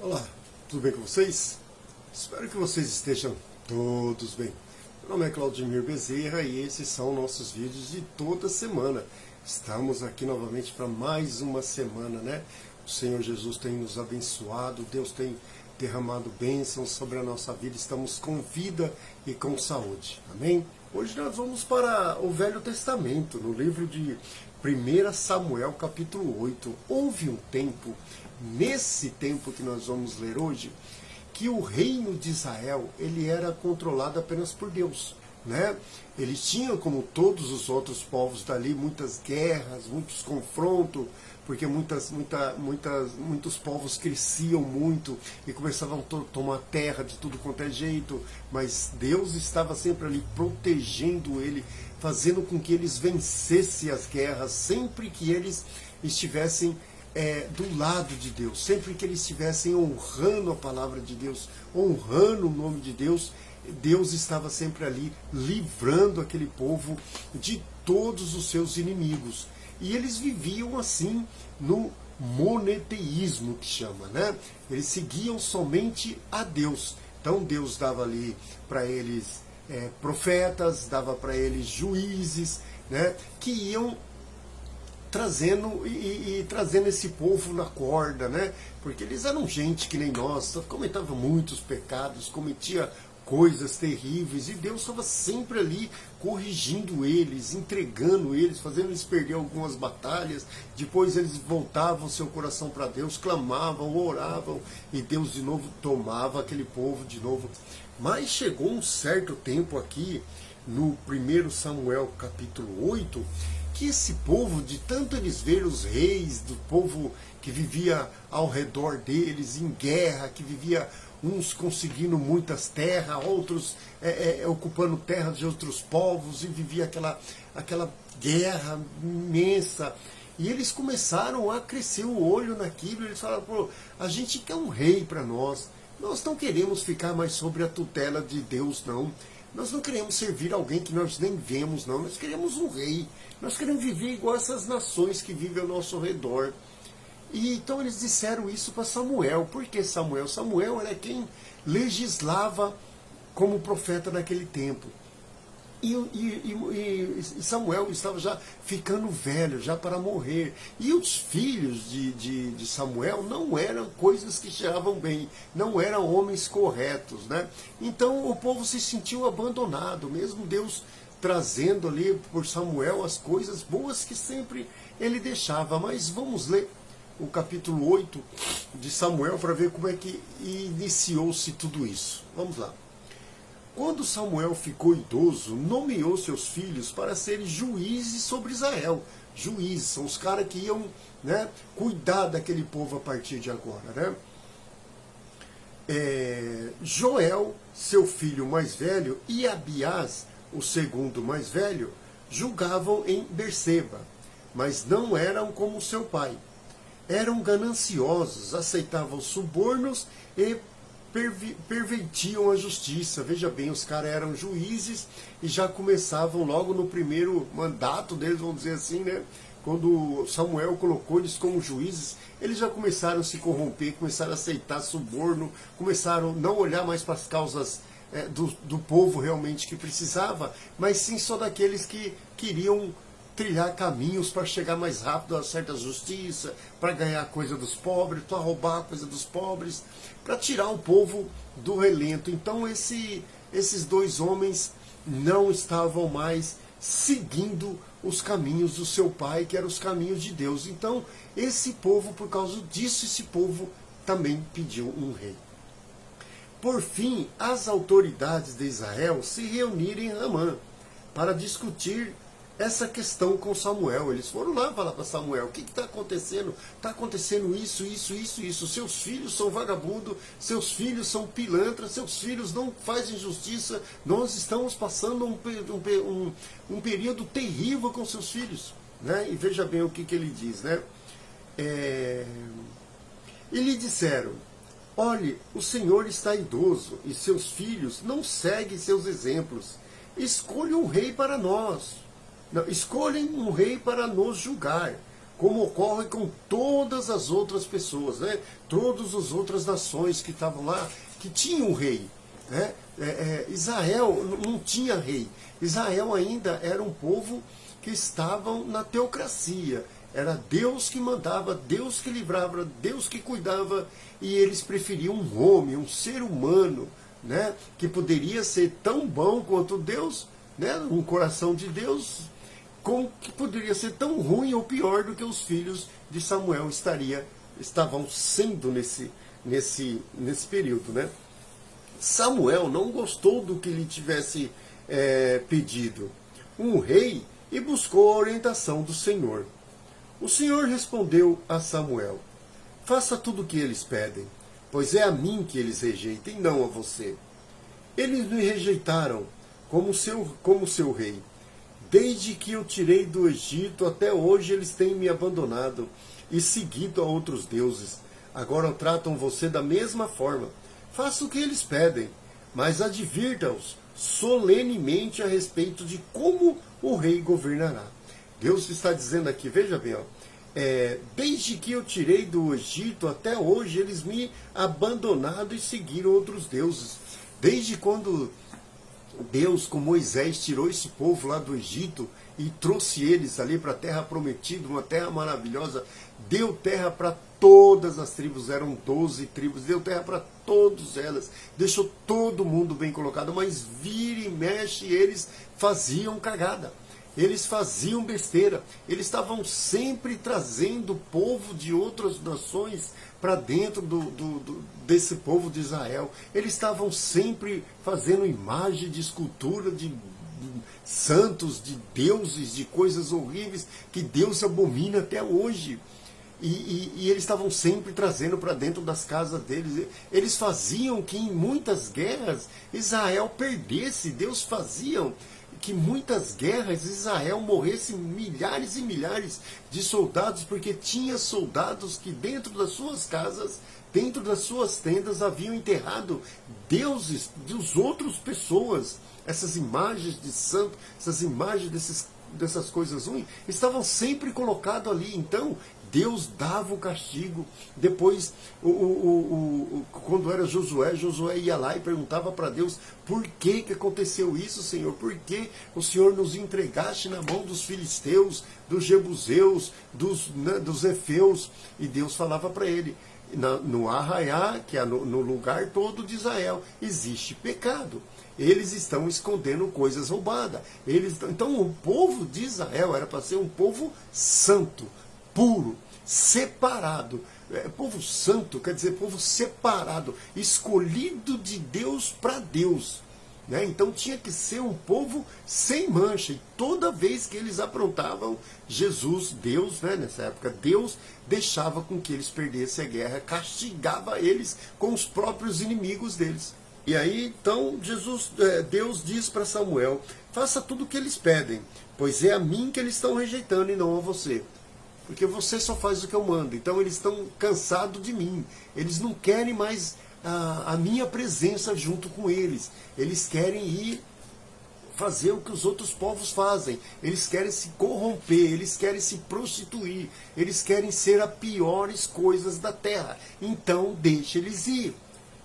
Olá, tudo bem com vocês? Espero que vocês estejam todos bem. Meu nome é Claudimir Bezerra e esses são nossos vídeos de toda semana. Estamos aqui novamente para mais uma semana, né? O Senhor Jesus tem nos abençoado, Deus tem derramado bênçãos sobre a nossa vida, estamos com vida e com saúde. Amém? Hoje nós vamos para o Velho Testamento, no livro de 1 Samuel, capítulo 8. Houve um tempo, nesse tempo que nós vamos ler hoje, que o reino de Israel ele era controlado apenas por Deus, né? Eles tinham, como todos os outros povos dali, muitas guerras, muitos confrontos, porque muitos povos cresciam muito e começavam a tomar terra de tudo quanto é jeito, mas Deus estava sempre ali protegendo ele, fazendo com que eles vencessem as guerras, sempre que eles estivessem do lado de Deus, sempre que eles estivessem honrando a palavra de Deus, honrando o nome de Deus, Deus estava sempre ali livrando aquele povo de todos os seus inimigos. E eles viviam assim no monoteísmo, que chama, né? Eles seguiam somente a Deus. Então Deus dava ali para eles profetas, dava para eles juízes, né? Que iam trazendo e trazendo esse povo na corda, né? Porque eles eram gente que nem nós, cometavam muitos pecados, cometia coisas terríveis, e Deus estava sempre ali corrigindo eles, entregando eles, fazendo eles perder algumas batalhas. Depois eles voltavam seu coração para Deus, clamavam, oravam, e Deus de novo tomava aquele povo de novo. Mas chegou um certo tempo aqui, no 1 Samuel capítulo 8, que esse povo, de tanto eles ver os reis do povo que vivia ao redor deles em guerra, que vivia uns conseguindo muitas terras, outros ocupando terras de outros povos, e vivia aquela guerra imensa. E eles começaram a crescer o olho naquilo, eles falaram: pô, a gente quer um rei para nós não queremos ficar mais sob a tutela de Deus, não. Nós não queremos servir alguém que nós nem vemos, não. Nós queremos um rei. Nós queremos viver igual essas nações que vivem ao nosso redor. E então eles disseram isso para Samuel. Por que Samuel? Samuel era quem legislava como profeta naquele tempo. E Samuel estava já ficando velho, já para morrer. E os filhos de Samuel não eram coisas que cheiravam bem, não eram homens corretos, né? Então o povo se sentiu abandonado, mesmo Deus trazendo ali por Samuel as coisas boas que sempre ele deixava. Mas vamos ler o capítulo 8 de Samuel para ver como é que iniciou-se tudo isso. Vamos lá. Quando Samuel ficou idoso, nomeou seus filhos para serem juízes sobre Israel. Juízes são os caras que iam, né, cuidar daquele povo a partir de agora, né? Joel, seu filho mais velho, e Abiás, o segundo mais velho, julgavam em Berseba, mas não eram como seu pai. Eram gananciosos, aceitavam subornos e pervertiam a justiça. Veja bem, os caras eram juízes e já começavam logo no primeiro mandato deles, vamos dizer assim, né? Quando Samuel colocou eles como juízes, eles já começaram a se corromper, começaram a aceitar suborno, começaram a não olhar mais para as causas do povo realmente que precisava, mas sim só daqueles que queriam trilhar caminhos para chegar mais rápido a certa justiça, para ganhar coisa dos pobres, para roubar a coisa dos pobres, para tirar o povo do relento. Então esses dois homens não estavam mais seguindo os caminhos do seu pai, que eram os caminhos de Deus. Então esse povo, por causa disso, esse povo também pediu um rei. Por fim, as autoridades de Israel se reuniram em Ramã para discutir essa questão com Samuel. Eles foram lá falar para Samuel: o que está acontecendo? Está acontecendo isso, isso, isso, isso. Seus filhos são vagabundos, seus filhos são pilantras, seus filhos não fazem justiça. Nós estamos passando um período terrível com seus filhos, né? E veja bem o que ele diz, né? E lhe disseram: olhe, o Senhor está idoso e seus filhos não seguem seus exemplos. Escolha um rei para nós. Não, escolhem um rei para nos julgar, como ocorre com todas as outras pessoas, né? Todas as outras nações que estavam lá, que tinham um rei. Né? Israel não tinha rei. Israel ainda era um povo que estavam na teocracia. Era Deus que mandava, Deus que livrava, Deus que cuidava, e eles preferiam um homem, um ser humano, né? Que poderia ser tão bom quanto Deus, né? Um coração de Deus, como que poderia ser tão ruim ou pior do que os filhos de Samuel estavam sendo nesse período, né? Samuel não gostou do que lhe tivesse pedido um rei e buscou a orientação do Senhor. O Senhor respondeu a Samuel: faça tudo o que eles pedem, pois é a mim que eles rejeitam, e não a você. Eles me rejeitaram como seu rei. Desde que eu tirei do Egito até hoje eles têm me abandonado e seguido a outros deuses. Agora tratam você da mesma forma. Faça o que eles pedem, mas advirta-os solenemente a respeito de como o rei governará. Deus está dizendo aqui, veja bem, ó, desde que eu tirei do Egito até hoje eles me abandonaram e seguiram outros deuses. Desde quando Deus, com Moisés, tirou esse povo lá do Egito e trouxe eles ali para a terra prometida, uma terra maravilhosa, deu terra para todas as tribos, eram 12 tribos, deu terra para todas elas, deixou todo mundo bem colocado, mas vira e mexe eles faziam cagada. Eles faziam besteira, eles estavam sempre trazendo o povo de outras nações para dentro desse povo de Israel. Eles estavam sempre fazendo imagem de escultura de santos, de deuses, de coisas horríveis que Deus abomina até hoje. E eles estavam sempre trazendo para dentro das casas deles. Eles faziam que em muitas guerras Israel perdesse. Deus fazia que muitas guerras Israel morresse milhares e milhares de soldados, porque tinha soldados que dentro das suas casas, dentro das suas tendas, haviam enterrado deuses das outras pessoas. Essas imagens de santo, essas imagens dessas coisas ruins, estavam sempre colocadas ali. Então Deus dava o castigo. Depois, quando era Josué ia lá e perguntava para Deus: por que aconteceu isso, Senhor? Por que o Senhor nos entregaste na mão dos filisteus, dos jebuseus, dos efeus? E Deus falava para ele: no arraiá, que é no lugar todo de Israel, existe pecado. Eles estão escondendo coisas roubadas. Então o povo de Israel era para ser um povo santo, puro, separado. Povo santo quer dizer povo separado, escolhido de Deus para Deus. Né? Então tinha que ser um povo sem mancha. E toda vez que eles aprontavam, Deus, né, nessa época, Deus deixava com que eles perdessem a guerra, castigava eles com os próprios inimigos deles. E aí, então, Deus diz para Samuel: faça tudo o que eles pedem, pois é a mim que eles estão rejeitando e não a você. Porque você só faz o que eu mando. Então eles estão cansados de mim. Eles não querem mais a minha presença junto com eles. Eles querem ir fazer o que os outros povos fazem. Eles querem se corromper, eles querem se prostituir, eles querem ser as piores coisas da terra. Então deixa eles ir.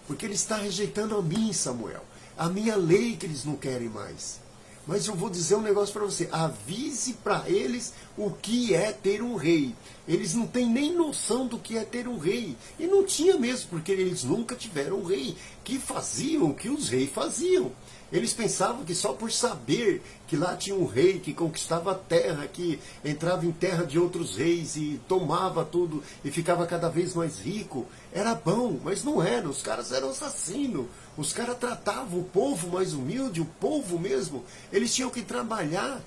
Porque ele está rejeitando a mim, Samuel. A minha lei que eles não querem mais. Mas eu vou dizer um negócio para você: avise para eles o que é ter um rei. Eles não têm nem noção do que é ter um rei. E não tinha mesmo, porque eles nunca tiveram um rei. Que faziam o que os reis faziam. Eles pensavam que só por saber que lá tinha um rei que conquistava a terra, que entrava em terra de outros reis e tomava tudo e ficava cada vez mais rico, era bom, mas não era. Os caras eram assassinos. Os caras tratavam o povo mais humilde, o povo mesmo. Eles tinham que trabalhar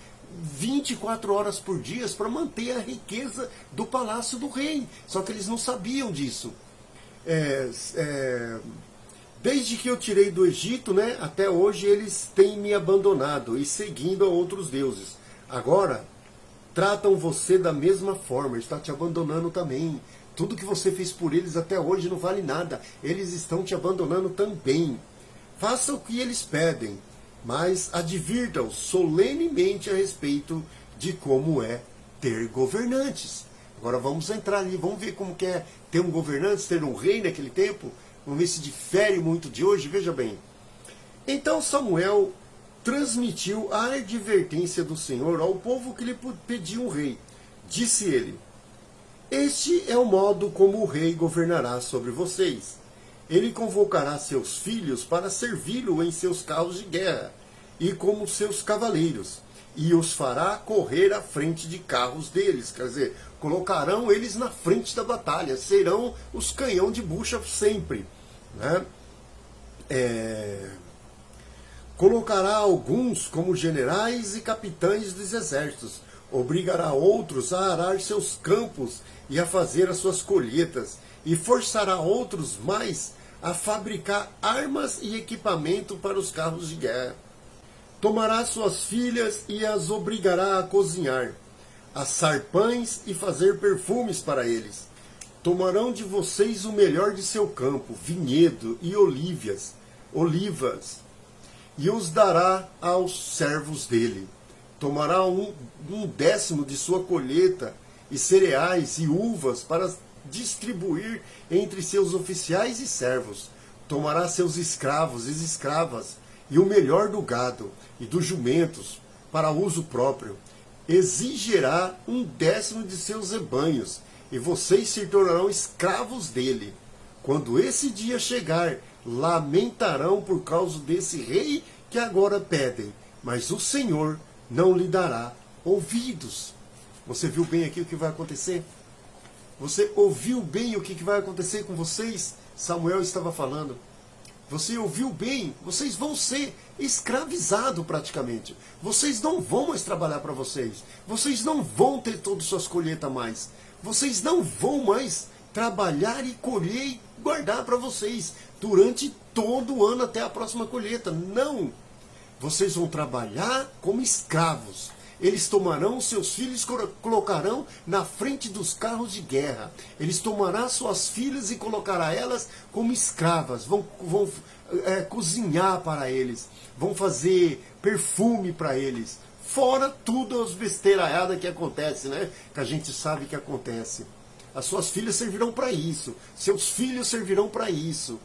24 horas por dia para manter a riqueza do palácio do rei. Só que eles não sabiam disso. Desde que eu tirei do Egito, né, até hoje eles têm me abandonado e seguindo a outros deuses. Agora, tratam você da mesma forma, está te abandonando também. Tudo que você fez por eles até hoje não vale nada. Eles estão te abandonando também. Faça o que eles pedem, mas advirta-os solenemente a respeito de como é ter governantes. Agora vamos entrar ali, vamos ver como que é ter um governante, ter um rei naquele tempo. Vamos ver se difere muito de hoje, veja bem. Então Samuel transmitiu a advertência do Senhor ao povo que lhe pediu um rei. Disse ele: este é o modo como o rei governará sobre vocês. Ele convocará seus filhos para servi-lo em seus carros de guerra e como seus cavaleiros, e os fará correr à frente de carros deles. Quer dizer, colocarão eles na frente da batalha, serão os canhão de bucha sempre, né? Colocará alguns como generais e capitães dos exércitos, obrigará outros a arar seus campos e a fazer as suas colheitas, e forçará outros mais a fabricar armas e equipamento para os carros de guerra. Tomará suas filhas e as obrigará a cozinhar, assar pães e fazer perfumes para eles. Tomarão de vocês o melhor de seu campo, vinhedo e olivas, e os dará aos servos dele. Tomará um décimo de sua colheita, e cereais e uvas para distribuir entre seus oficiais e servos. Tomará seus escravos e escravas, e o melhor do gado e dos jumentos, para uso próprio. Exigirá um décimo de seus rebanhos, e vocês se tornarão escravos dele. Quando esse dia chegar, lamentarão por causa desse rei que agora pedem, mas o Senhor não lhe dará ouvidos. Você viu bem aqui o que vai acontecer? Você ouviu bem o que vai acontecer com vocês? Samuel estava falando. Você ouviu bem? Vocês vão ser escravizados praticamente. Vocês não vão mais trabalhar para vocês. Vocês não vão ter todas as suas colheitas mais. Vocês não vão mais trabalhar e colher e guardar para vocês durante todo o ano até a próxima colheita. Não! Vocês vão trabalhar como escravos. Eles tomarão seus filhos e colocarão na frente dos carros de guerra. Eles tomarão suas filhas e colocarão elas como escravas. Vão cozinhar para eles. Vão fazer perfume para eles. Fora tudo as besteiraiadas que acontece, né? Que a gente sabe que acontece. As suas filhas servirão para isso. Seus filhos servirão para isso.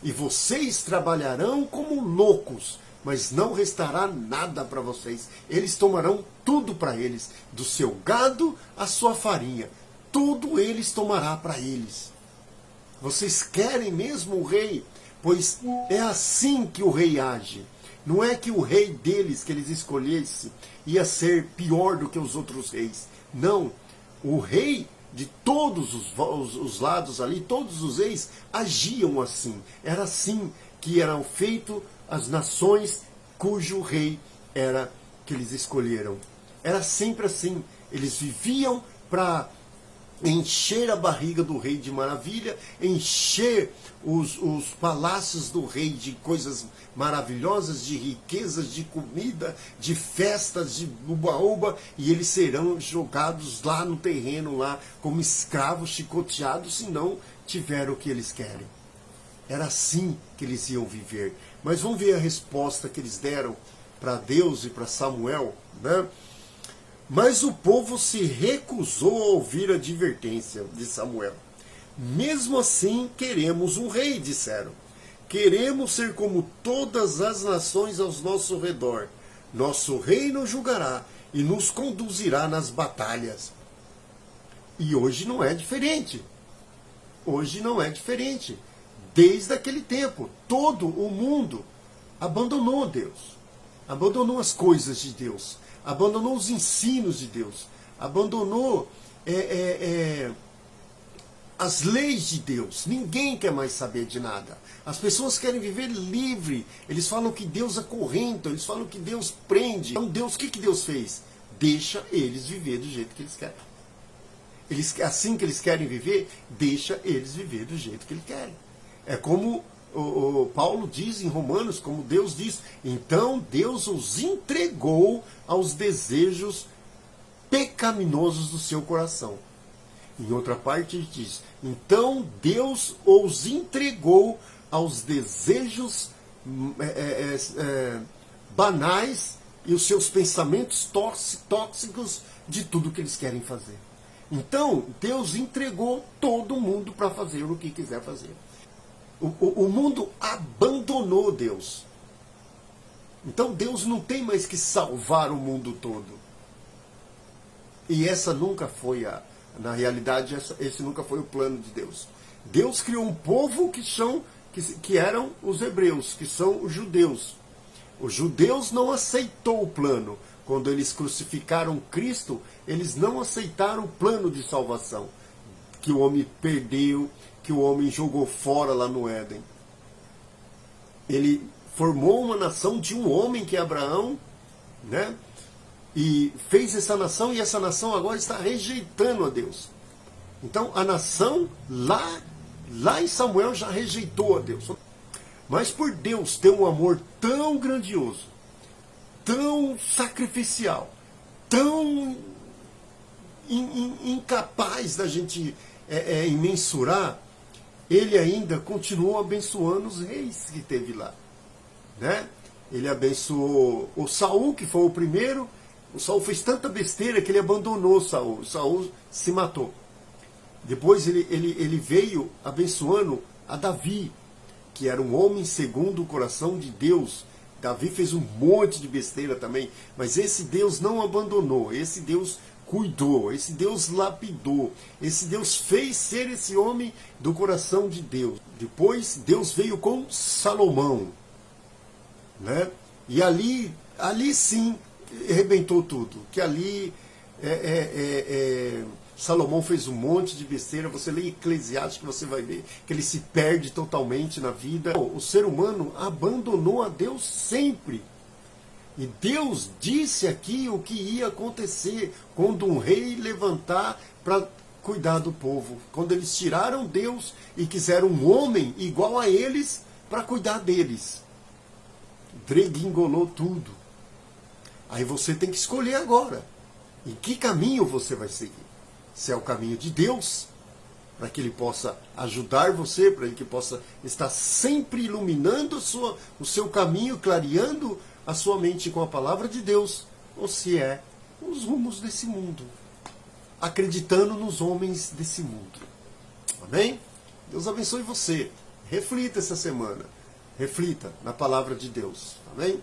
E vocês trabalharão como loucos, mas não restará nada para vocês. Eles tomarão tudo para eles, do seu gado à sua farinha. Tudo eles tomará para eles. Vocês querem mesmo o rei? Pois é assim que o rei age. Não é que o rei deles, que eles escolhessem, ia ser pior do que os outros reis. Não. O rei de todos os lados ali, todos os reis agiam assim. Era assim que eram feitos as nações cujo rei era que eles escolheram. Era sempre assim. Eles viviam para encher a barriga do rei de maravilha, encher os palácios do rei de coisas maravilhosas, de riquezas, de comida, de festas, de uba-uba, e eles serão jogados lá no terreno, lá como escravos chicoteados, se não tiver o que eles querem. Era assim que eles iam viver. Mas vamos ver a resposta que eles deram para Deus e para Samuel, né? Mas o povo se recusou a ouvir a advertência de Samuel. Mesmo assim, queremos um rei, disseram. Queremos ser como todas as nações ao nosso redor. Nosso rei nos julgará e nos conduzirá nas batalhas. E hoje não é diferente. Hoje não é diferente. Desde aquele tempo, todo o mundo abandonou Deus. Abandonou as coisas de Deus. Abandonou os ensinos de Deus, abandonou as leis de Deus. Ninguém quer mais saber de nada. As pessoas querem viver livre. Eles falam que Deus acorrenta, eles falam que Deus prende. Então Deus, o que Deus fez? Deixa eles viver do jeito que eles querem. Assim que eles querem viver, deixa eles viver do jeito que eles querem. É como o Paulo diz em Romanos, como Deus diz, então Deus os entregou aos desejos pecaminosos do seu coração. Em outra parte ele diz, então Deus os entregou aos desejos banais e os seus pensamentos tóxicos de tudo que eles querem fazer. Então, Deus entregou todo mundo para fazer o que quiser fazer. O mundo abandonou Deus. Então, Deus não tem mais que salvar o mundo todo. E essa nunca foi na realidade, esse nunca foi o plano de Deus. Deus criou um povo que eram os hebreus, que são os judeus. Os judeus não aceitou o plano. Quando eles crucificaram Cristo, eles não aceitaram o plano de salvação. Que o homem perdeu, que o homem jogou fora lá no Éden. Ele formou uma nação de um homem que é Abraão, né? E fez essa nação, e essa nação agora está rejeitando a Deus. Então a nação lá em Samuel já rejeitou a Deus. Mas por Deus ter um amor tão grandioso, tão sacrificial, tão incapaz da gente mensurar, ele ainda continuou abençoando os reis que teve lá, né? Ele abençoou o Saul, que foi o primeiro. O Saul fez tanta besteira que ele abandonou Saul. Saul se matou. Depois ele veio abençoando a Davi, que era um homem segundo o coração de Deus. Davi fez um monte de besteira também, mas esse Deus não abandonou, esse Deus cuidou, esse Deus lapidou, esse Deus fez ser esse homem do coração de Deus. Depois Deus veio com Salomão, né? E ali sim arrebentou tudo, que ali Salomão fez um monte de besteira. Você lê Eclesiastes que você vai ver que ele se perde totalmente na vida. O ser humano abandonou a Deus sempre. E Deus disse aqui o que ia acontecer quando um rei levantar para cuidar do povo. Quando eles tiraram Deus e quiseram um homem igual a eles para cuidar deles. Dregringolou tudo. Aí você tem que escolher agora. Em que caminho você vai seguir? Se é o caminho de Deus, para que Ele possa ajudar você, para que possa estar sempre iluminando o seu caminho, clareando a sua mente com a palavra de Deus, ou se é os rumos desse mundo, acreditando nos homens desse mundo. Amém? Deus abençoe você. Reflita essa semana. Reflita na palavra de Deus. Amém?